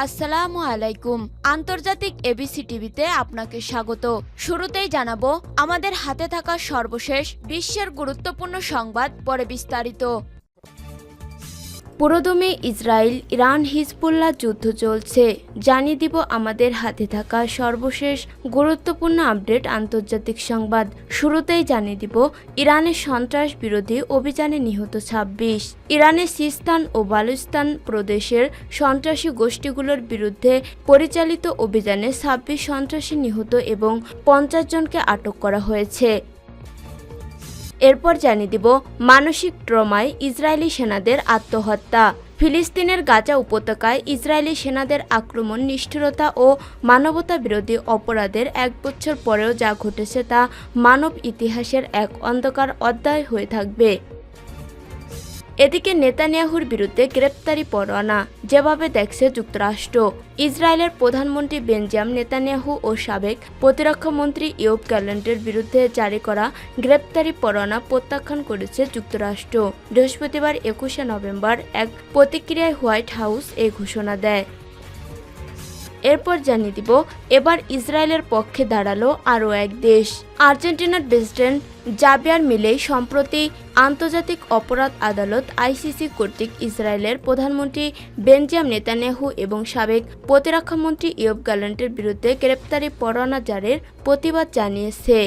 আসসালামু আলাইকুম। আন্তর্জাতিক এবিসি টিভিতে আপনাকে স্বাগত। শুরুতেই জানাবো আমাদের হাতে থাকা সর্বশেষ বিশ্বের গুরুত্বপূর্ণ সংবাদ, পরে বিস্তারিত। পুরোদমে ইসরায়েল ইরান হিজবুল্লাহ যুদ্ধ চলছে। জানিয়ে দিব আমাদের হাতে থাকা সর্বশেষ গুরুত্বপূর্ণ আপডেট আন্তর্জাতিক সংবাদ। শুরুতেই জানিয়ে দিব ইরানের সন্ত্রাস বিরোধী অভিযানে নিহত ২৬। ইরানের সিস্তান ও বালুচিস্তান প্রদেশের সন্ত্রাসী গোষ্ঠীগুলোর বিরুদ্ধে পরিচালিত অভিযানে ২৬ সন্ত্রাসী নিহত এবং ৫০ জনকে আটক করা হয়েছে। এরপর জানিয়ে দিব মানসিক ট্রমায় ইসরায়েলি সেনাদের আত্মহত্যা। ফিলিস্তিনের গাজা উপত্যকায় ইসরায়েলি সেনাদের আক্রমণ, নিষ্ঠুরতা ও মানবতা বিরোধী অপরাধের ১ বছর পরেও যা ঘটেছে তা মানব ইতিহাসের এক অন্ধকার অধ্যায় হয়ে থাকবে। এদিকে নেতানিয়াহুর বিরুদ্ধে গ্রেপ্তারি পরোয়ানা যেভাবে দেখছে যুক্তরাষ্ট্র। ইসরায়েলের প্রধানমন্ত্রী বেঞ্জামিন নেতানিয়াহু ও সাবেক প্রতিরক্ষামন্ত্রী ইয়োব গ্যালেন্টের বিরুদ্ধে জারি করা গ্রেপ্তারি পরোয়ানা প্রত্যাখ্যান করেছে যুক্তরাষ্ট্র। বৃহস্পতিবার ২১শে নভেম্বর এক প্রতিক্রিয়ায় হোয়াইট হাউস এই ঘোষণা দেয়। এরপর জানিয়ে দিব এবার ইসরায়েলের পক্ষে দাঁড়ালো আরও এক দেশ। আর্জেন্টিনার প্রেসিডেন্ট জাভিয়ার মিলেই সম্প্রতি আন্তর্জাতিক অপরাধ আদালত আইসিসি কর্তৃক ইসরায়েলের প্রধানমন্ত্রী বেঞ্জামিন নেতানিয়াহু এবং সাবেক প্রতিরক্ষামন্ত্রী ইয়োব গ্যালেন্টের বিরুদ্ধে গ্রেপ্তারি পরোয়ানা জারির প্রতিবাদ জানিয়েছে।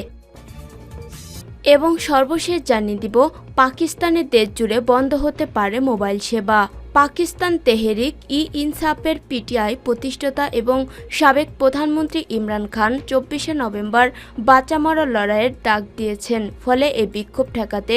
এবং সর্বশেষ জানিয়ে দিব পাকিস্তানের দেশ জুড়ে বন্ধ হতে পারে মোবাইল সেবা। পাকিস্তান তেহরিক ই ইনসাফের পিটিআই প্রতিষ্ঠাতা এবং সাবেক প্রধানমন্ত্রী ইমরান খান ২৪শে নভেম্বর বাঁচা মরার লড়াইয়ের ডাক দিয়েছেন। ফলে এই বিক্ষোভ ঠেকাতে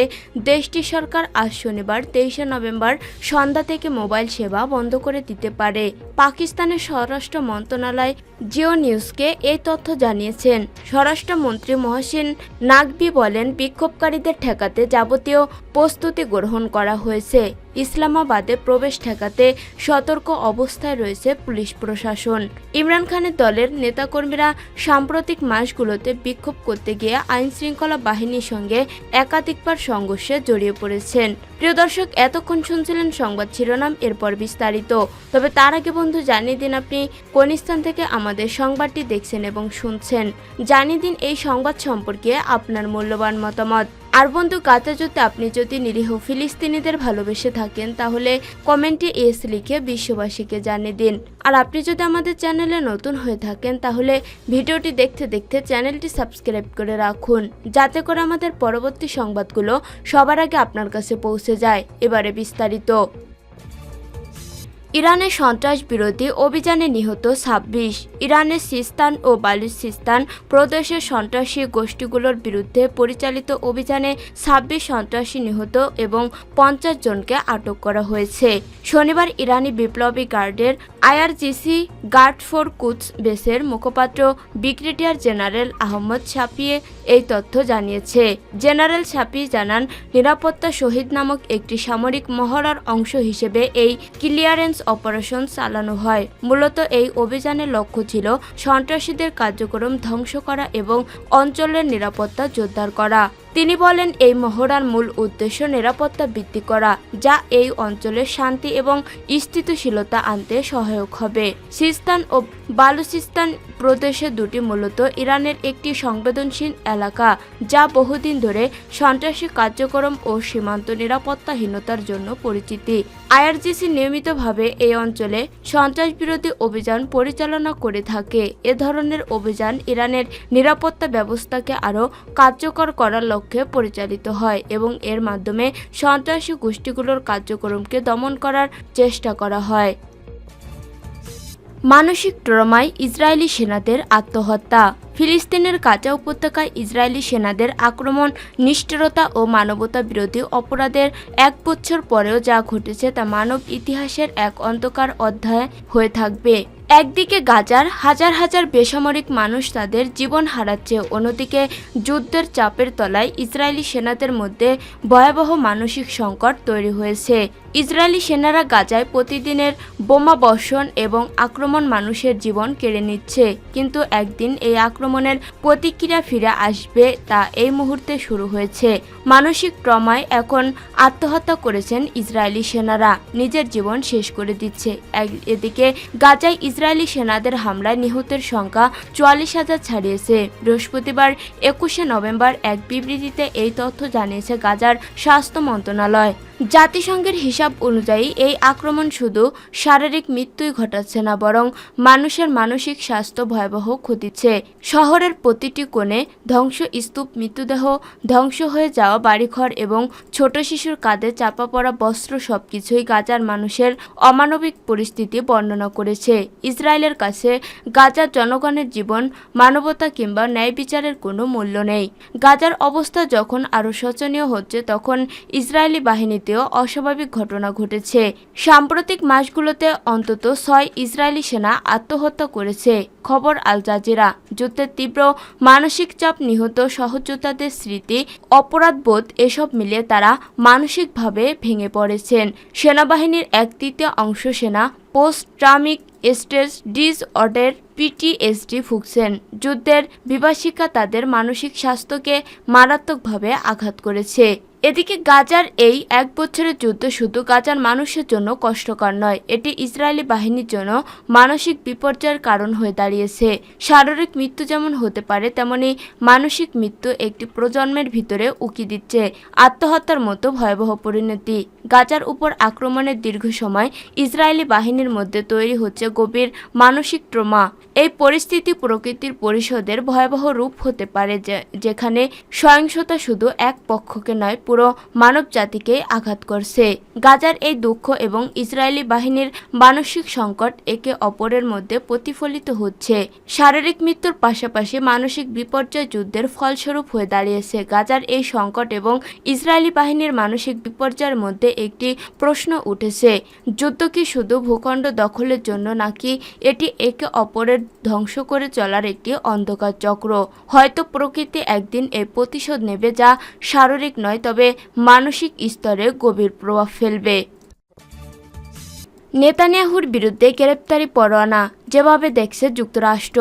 দেশটির সরকার আজ শনিবার ২৩শে নভেম্বর সন্ধ্যা থেকে মোবাইল সেবা বন্ধ করে দিতে পারে। পাকিস্তানের স্বরাষ্ট্র মন্ত্রণালয় জিও নিউজকে এই তথ্য জানিয়েছেন। স্বরাষ্ট্রমন্ত্রী মহসিন নাকভি বলেন, বিক্ষোভকারীদের ঠেকাতে যাবতীয় প্রস্তুতি গ্রহণ করা হয়েছে। ইসলামাবাদে প্রবেশ ঠেকাতে সতর্ক অবস্থায় রয়েছে পুলিশ প্রশাসন। ইমরান খানের দলের নেতাকর্মীরা সাম্প্রতিক মাসগুলোতে বিক্ষোভ করতে গিয়ে আইনশৃঙ্খলা বাহিনীর সঙ্গে একাধিকবার সংঘর্ষে জড়িয়ে পড়েছেন। প্রিয় দর্শক, এতক্ষণ শুনছিলেন সংবাদ শিরোনাম, এরপর বিস্তারিত। তবে তার আগে বন্ধু জানিয়ে দিন আপনি কোন স্থান থেকে আমাদের সংবাদটি দেখছেন এবং শুনছেন। জানিয়ে দিন এই সংবাদ সম্পর্কে আপনার মূল্যবান মতামত। আর বন্ধু, গাজা যুদ্ধে আপনি যদি নিরীহ ফিলিস্তিনিদের ভালোবেসে থাকেন তাহলে কমেন্টে এস লিখে বিশ্ববাসীকে জানিয়ে দিন। আর আপনি যদি আমাদের চ্যানেলে নতুন হয়ে থাকেন তাহলে ভিডিওটি দেখতে দেখতে চ্যানেলটি সাবস্ক্রাইব করে রাখুন, যাতে করে আমাদের পরবর্তী সংবাদগুলো সবার আগে আপনার কাছে পৌঁছে যায়। এবারে বিস্তারিত। ইরানের সন্ত্রাস বিরোধী অভিযানে নিহত ২৬। ইরানের সিস্তান ও বালুচিস্তান প্রদেশের সন্ত্রাসী গোষ্ঠীগুলোর বিরুদ্ধে পরিচালিত অভিযানে ২৬ সন্ত্রাসী নিহত এবং ৫০ জনকে আটক করা হয়েছে। শনিবার ইরানি বিপ্লবী গার্ডের আইআরজিসি গার্ড ফর কুদস বেসের মুখপাত্র ব্রিগেডিয়ার জেনারেল আহমদ শাফিয়ে এই তথ্য জানিয়েছে। জেনারেল শাফি জানান, নিরাপত্তা শহীদ নামক একটি সামরিক মহড়ার অংশ হিসেবে এই ক্লিয়ারেন্স অপারেশন চালানো হয়। মূলত এই অভিযানের লক্ষ্য ছিল সন্ত্রাসীদের কার্যক্রম ধ্বংস করা এবং অঞ্চলের নিরাপত্তা জোরদার করা। তিনি বলেন, এই মহড়ার মূল উদ্দেশ্য নিরাপত্তা বৃদ্ধি করা, যা এই অঞ্চলের শান্তি এবং স্থিতিশীলতা আনতে সহায়ক হবে। সিস্তান ও বালুচিস্তান প্রদেশে দুটি মূলত ইরানের একটি সংবেদনশীল এলাকা, যা বহুদিন ধরে সন্ত্রাসী কার্যক্রম ও সীমান্ত নিরাপত্তাহীনতার জন্য পরিচিতি। আইআরজিসি নিয়মিতভাবে এই অঞ্চলে সন্ত্রাস বিরোধী অভিযান পরিচালনা করে থাকে। এ ধরনের অভিযান ইরানের নিরাপত্তা ব্যবস্থাকে আরও কার্যকর করার লক্ষ্যে পরিচালিত হয় এবং এর মাধ্যমে সন্ত্রাসী গোষ্ঠীগুলোর কার্যক্রমকে দমন করার চেষ্টা করা হয়। মানসিক ট্রমায় ইসরায়েলি সেনাদের আত্মহত্যা। ফিলিস্তিনের গাজা উপত্যকায় ইসরায়েলি সেনাদের আক্রমণ, নিষ্ঠুরতা ও মানবতা বিরোধী অপরাধের ১ বছর পরেও যা ঘটেছে তা মানব ইতিহাসের এক অন্ধকার অধ্যায় হয়ে থাকবে। একদিকে গাজার হাজার হাজার বেসামরিক মানুষ তাদের জীবন হারাচ্ছে, অন্যদিকে যুদ্ধের চাপের তলায় ইসরায়েলি সেনাদের মধ্যে ভয়াবহ মানসিক সংকট তৈরি হয়েছে। ইসরায়েলি সেনারা গাজায় প্রতিদিনের বোমা বর্ষণ এবং আক্রমণ মানুষের জীবন কেড়ে নিচ্ছে, কিন্তু একদিন এই আক্রমণের প্রতিক্রিয়া ফিরে আসবে তা এই মুহূর্তে শুরু হয়েছে। মানসিক ট্রমায় এখন আত্মহত্যা করেছেন ইসরায়েলি সেনারা, নিজের জীবন শেষ করে দিচ্ছে। এদিকে গাজায় ইসরায়েলি সেনাদের হামলায় নিহতের সংখ্যা 44,000 ছাড়িয়েছে। বৃহস্পতিবার 21শে নভেম্বর এক বিবৃতিতে এই তথ্য জানিয়েছে গাজার স্বাস্থ্য মন্ত্রণালয়। জাতিসংঘের হিসাব অনুযায়ী এই আক্রমণ শুধু শারীরিক মৃত্যুই ঘটাচ্ছে না, বরং মানুষের মানসিক স্বাস্থ্য ভয়াবহ ক্ষতিছে। শহরের প্রতিটি কোণে ধ্বংসস্তূপ, মৃতদেহ, ধ্বংস হয়ে যাওয়া বাড়িঘর এবং ছোট শিশুর কাঁধে চাপা পড়া বস্ত্র সবকিছুই গাজার মানুষের অমানবিক পরিস্থিতি বর্ণনা করেছে। ইসরায়েলের কাছে গাজার জনগণের জীবন, মানবতা কিংবা ন্যায় বিচারের কোনো মূল্য নেই। গাজার অবস্থা যখন আরও শোচনীয় হচ্ছে, তখন ইসরায়েলি বাহিনীতেও অস্বাভাবিক ঘটনা ঘটেছে। সাম্প্রতিক মাসগুলোতে অন্তত 6 ইসরায়েলি সেনা আত্মহত্যা করেছে। খবর আল জাজিরা। যুদ্ধের তীব্র মানসিক চাপ, নিহত সহযোদ্ধাদের স্মৃতি, অপরাধবোধ এসব মিলিয়ে তারা মানসিকভাবে ভেঙে পড়েছেন। সেনাবাহিনীর 1/3 অংশ সেনা পোস্ট ট্রমিক স্ট্রেস ডিসঅর্ডার PTSD ভুগছেন। যুদ্ধের বিভীষিকা তাদের মানসিক স্বাস্থ্যকে মারাত্মকভাবে আঘাত করেছে। এদিকে গাজার এই 1 বছরের যুদ্ধ শুধু গাজার মানুষের জন্য কষ্টকর নয়, এটি ইসরায়েলি বাহিনীর জন্য মানসিক বিপর্যয়ের কারণ হয়ে দাঁড়িয়েছে। শারীরিক মৃত্যু যেমন হতে পারে, তেমনি মানসিক মৃত্যু একটি প্রজন্মের ভিতরে উকি দিচ্ছে আত্মহত্যার মতো ভয়াবহ পরিণতি। গাজার উপর আক্রমণের দীর্ঘ সময় ইসরায়েলি বাহিনীর মধ্যে তৈরি হচ্ছে গভীর মানসিক ট্রমা। এই পরিস্থিতি প্রকৃতির পরিষদের ভয়াবহ রূপ হতে পারে, যেখানে সহিংসতা শুধু এক পক্ষকে নয়, পুরো মানব জাতিকে আঘাত করছে। গাজার এই দুঃখ এবং ইসরায়েলি বাহিনীর মানসিক সংকট একে অপরের মধ্যে প্রতিফলিত হচ্ছে। শারীরিক মৃত্যুর পাশাপাশি মানসিক বিপর্যয় যুদ্ধের ফলস্বরূপ হয়ে দাঁড়িয়েছে। গাজার এই সংকট এবং ইসরায়েলি বাহিনীর মানসিক বিপর্যয়ের মধ্যে একটি প্রশ্ন উঠেছে: যুদ্ধ কি শুধু ভূখণ্ড দখলের জন্য, নাকি এটি একে অপরের ধ্বংস করে চলার একটি অন্ধকার চক্র? হয়তো প্রকৃতি একদিন এই প্রতিশোধ নেবে, যা শারীরিক নয় তবে মানসিক স্তরে গভীর প্রভাব ফেলবে। নেতানিয়াহুর বিরুদ্ধে গ্রেপ্তারি পরোয়ানা যেভাবে দেখছে যুক্তরাষ্ট্র।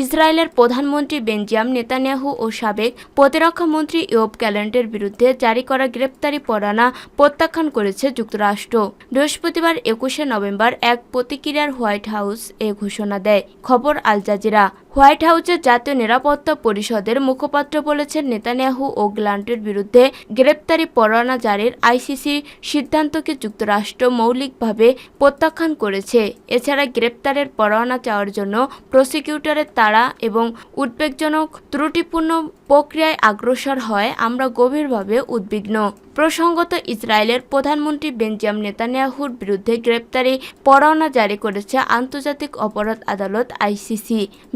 ইসরায়েলের প্রধানমন্ত্রী বেঞ্জামিন নেতানিয়াহু ও সাবেক প্রতিরক্ষা মন্ত্রী ইয়োব গ্যালেন্টের বিরুদ্ধে জারি করা গ্রেপ্তারি পরোয়ানা প্রত্যাখ্যান করেছে যুক্তরাষ্ট্র। বৃহস্পতিবার 21শে নভেম্বর এক প্রতিক্রিয়ায় হোয়াইট হাউস এ ঘোষণা দেয়। খবর আল জাজিরা। হোয়াইট হাউসের জাতীয় নিরাপত্তা পরিষদের মুখপাত্র বলেছেন, নেতানিয়াহু ও গ্যালেন্টের বিরুদ্ধে গ্রেপ্তারি পরোয়ানা জারির আইসিসির সিদ্ধান্তকে যুক্তরাষ্ট্র মৌলিকভাবে প্রত্যাখ্যান করেছে। এছাড়া গ্রেপ্তারের পরোয়ানা চাওয়ার জন্য প্রসিকিউটরের তাড়া এবং উদ্বেগজনক ত্রুটিপূর্ণ প্রক্রিয়ায় অগ্রসর হয় আমরা গভীরভাবে উদ্বিগ্ন। প্রসঙ্গত, ইসরায়েলের প্রধানমন্ত্রী বেঞ্জামিন নেতানিয়াহুর বিরুদ্ধে গ্রেপ্তারি পরোয়ানা জারি করেছে আন্তর্জাতিক অপরাধ আদালত ICC।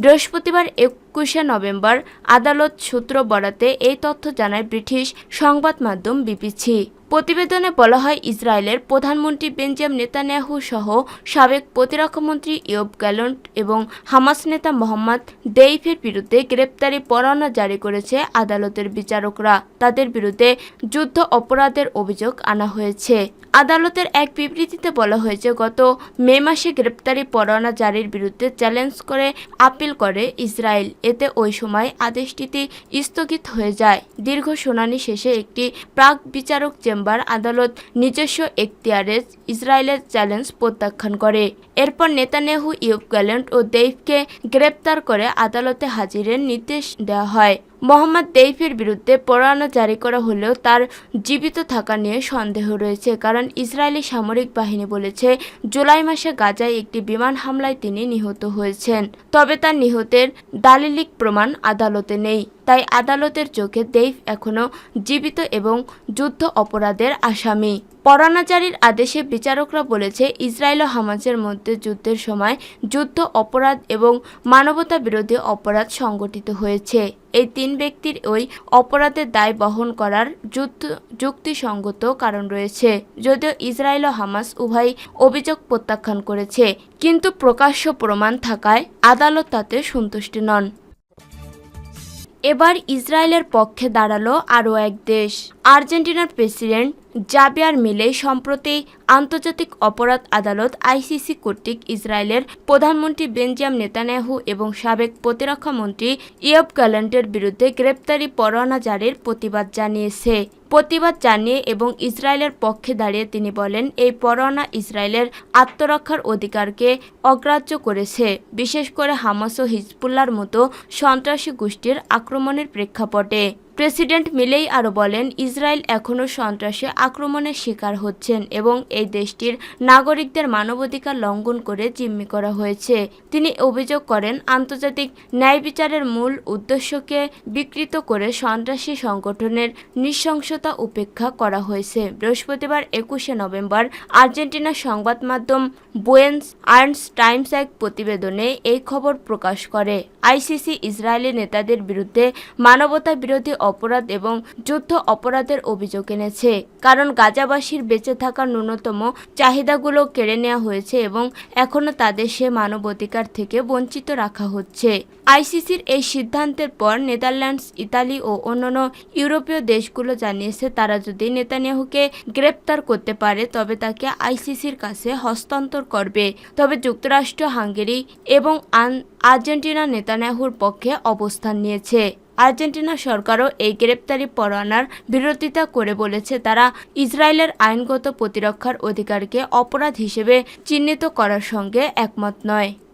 বৃহস্পতিবার 21শে নভেম্বর আদালত সূত্র বরাতে এই তথ্য জানায় ব্রিটিশ সংবাদ মাধ্যম BBC। প্রতিবেদনে বলা হয়, ইসরায়েলের প্রধানমন্ত্রী বেঞ্জামিন নেতানিয়াহু সহ সাবেক প্রতিরক্ষামন্ত্রী ইয়োব গ্যালেন্ট এবং হামাস নেতা মোহাম্মদ দেইফের বিরুদ্ধে গ্রেপ্তারি পরোয়ানা জারি করেছে আদালতের বিচারকরা। তাদের বিরুদ্ধে যুদ্ধ অপরাধের অভিযোগ আনা হয়েছে। আদালতের এক বিবৃতিতে বলা হয়েছে, গত মে মাসে গ্রেপ্তারি পরোয়ানা জারির বিরুদ্ধে চ্যালেঞ্জ করে আপিল করে ইসরায়েল। এতে ওই সময় আদেশটি স্থগিত হয়ে যায়। দীর্ঘ শুনানি শেষে একটি প্রাক বিচারক চেম্বার আদালত নিজস্ব এখতিয়ারে ইসরায়েলের চ্যালেঞ্জ প্রত্যাখ্যান করে। এরপর নেতানিয়াহু, ইয়োব গ্যালেন্ট ও দেইফকে গ্রেপ্তার করে আদালতে হাজিরের নির্দেশ দেওয়া হয়। মোহাম্মদ দেইফের বিরুদ্ধে পরোয়ানা জারি করা হলেও তার জীবিত থাকা নিয়ে সন্দেহ রয়েছে, কারণ ইসরায়েলি সামরিক বাহিনী বলেছে জুলাই মাসে গাজায় একটি বিমান হামলায় তিনি নিহত হয়েছেন। তবে তার নিহতের দালিলিক প্রমাণ আদালতে নেই। তাই আদালতের চোখে দেইফ এখনও জীবিত এবং যুদ্ধ অপরাধের আসামি। পরোয়ানা জারির আদেশে বিচারকরা বলেছে, ইসরায়েল ও হামাসের মধ্যে যুদ্ধের সময় যুদ্ধ অপরাধ এবং মানবতা বিরোধী অপরাধ সংগঠিত হয়েছে। এই তিন ব্যক্তির ওই অপরাধের দায় বহন করার যুক্তিসঙ্গত কারণ রয়েছে। যদিও ইসরায়েল ও হামাস উভয়ই অভিযোগ প্রত্যাখ্যান করেছে, কিন্তু প্রকাশ্য প্রমাণ থাকায় আদালত তাতে সন্তুষ্ট নন। এবার ইসরায়েলের পক্ষে দাঁড়ালো আরও এক দেশ। আর্জেন্টিনার প্রেসিডেন্ট জাবিয়ার মিলেই সম্প্রতি আন্তর্জাতিক অপরাধ আদালত আইসিসি কর্তৃক ইসরায়েলের প্রধানমন্ত্রী বেঞ্জামিন নেতানিয়াহু এবং সাবেক প্রতিরক্ষা মন্ত্রী ইয়োব গ্যালান্টের বিরুদ্ধে গ্রেপ্তারি পরোয়ানা জারির প্রতিবাদ জানিয়ে এবং ইসরায়েলের পক্ষে দাঁড়িয়ে তিনি বলেন, এই পরোয়ানা ইসরায়েলের আত্মরক্ষার অধিকারকে অগ্রাহ্য করেছে, বিশেষ করে হামাস ও হিজবুল্লাহর মতো সন্ত্রাসী গোষ্ঠীর আক্রমণের প্রেক্ষাপটে। প্রেসিডেন্ট মিলেই আরও বলেন, ইসরায়েল এখনও সন্ত্রাসী আক্রমণের শিকার হচ্ছেন এবং এই দেশটির নাগরিকদের মানবাধিকার লঙ্ঘন করে জিম্মি করা হয়েছে। তিনি অভিযোগ করেন, আন্তর্জাতিক ন্যায় বিচারের মূল উদ্দেশ্যকে বিকৃত করে সন্ত্রাসী সংগঠনের নৃশংসতা উপেক্ষা করা হয়েছে। বৃহস্পতিবার 21শে নভেম্বর আর্জেন্টিনার সংবাদ মাধ্যম বুয়েনস আয়ার্স টাইমস এক প্রতিবেদনে এই খবর প্রকাশ করে। আইসিসি ইসরায়েলি নেতাদের বিরুদ্ধে মানবতা বিরোধী অপরাধ এবং যুদ্ধ অপরাধের অভিযোগ এনেছে, কারণ গাজাবাসীর বেঁচে থাকার ন্যূনতম চাহিদাগুলো কেড়ে নেওয়া হয়েছে এবং এখনও তাদের সে মানবাধিকার থেকে বঞ্চিত রাখা হচ্ছে। আইসিসির এই সিদ্ধান্তের পর নেদারল্যান্ডস, ইতালি ও অন্যান্য ইউরোপীয় দেশগুলো জানিয়েছে, তারা যদি নেতানিয়াহুকে গ্রেপ্তার করতে পারে তবে তাকে আইসিসির কাছে হস্তান্তর করবে। তবে যুক্তরাষ্ট্র, হাঙ্গেরি এবং আর্জেন্টিনা নেতানিয়াহুর পক্ষে অবস্থান নিয়েছে। আর্জেন্টিনা সরকারও এই গ্রেপ্তারি পরোয়ানার বিরোধিতা করে বলেছে, তারা ইসরায়েলের আইনগত প্রতিরক্ষার অধিকারকে অপরাধ হিসেবে চিহ্নিত করার সঙ্গে একমত নয়।